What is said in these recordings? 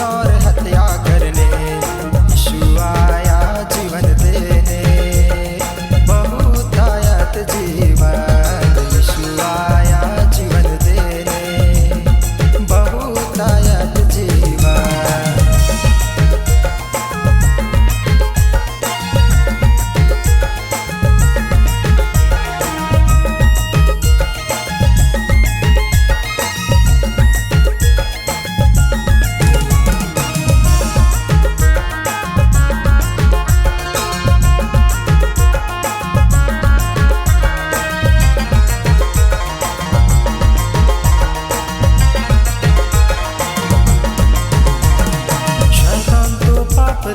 और हत्या करने, यीशु आया जीवन देने, बहुतायत जीवन। यीशु आया जीवन देने, बहुतायत जीवन।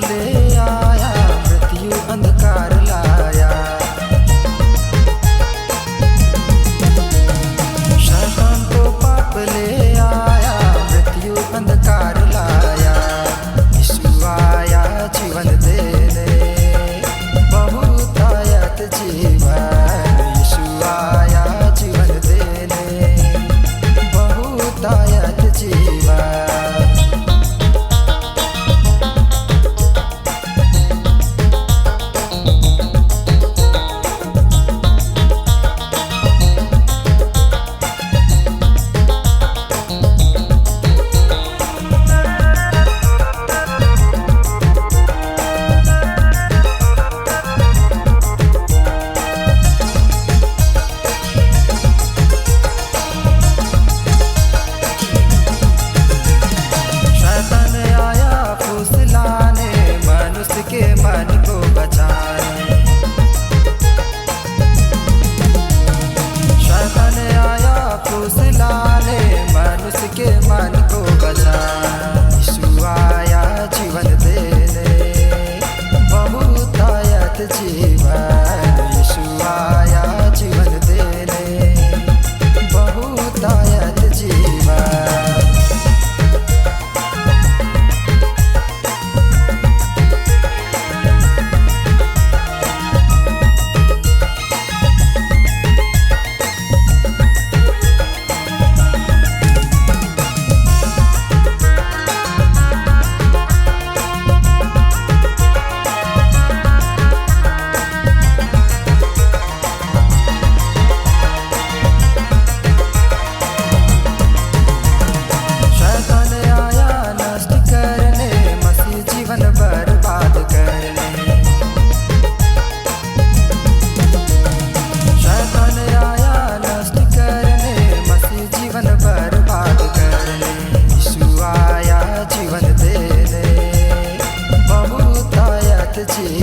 ले आया, मृत्यु अंधकार लाया, शैतान तो पाप ले आया, मृत्यु अंधकार लाया। यीशु आया जीवन देने, बहुतायत जीवन। यीशु आया जीवन देने, बहुतायत जीवन। के मन को बचाने, शैतान आया फुसलाने, मनुष्य के मन को बचाने। यीशु आया जीवन देने, बहुतायत जीवन। यीशु आया जीवन देने, बहुतायत जीवन। बर्बाद करने, शैतान आया नष्ट करने, मसीह जीवन बर्बाद करने। यीशु आया जीवन देने, बहुतायत जीवन।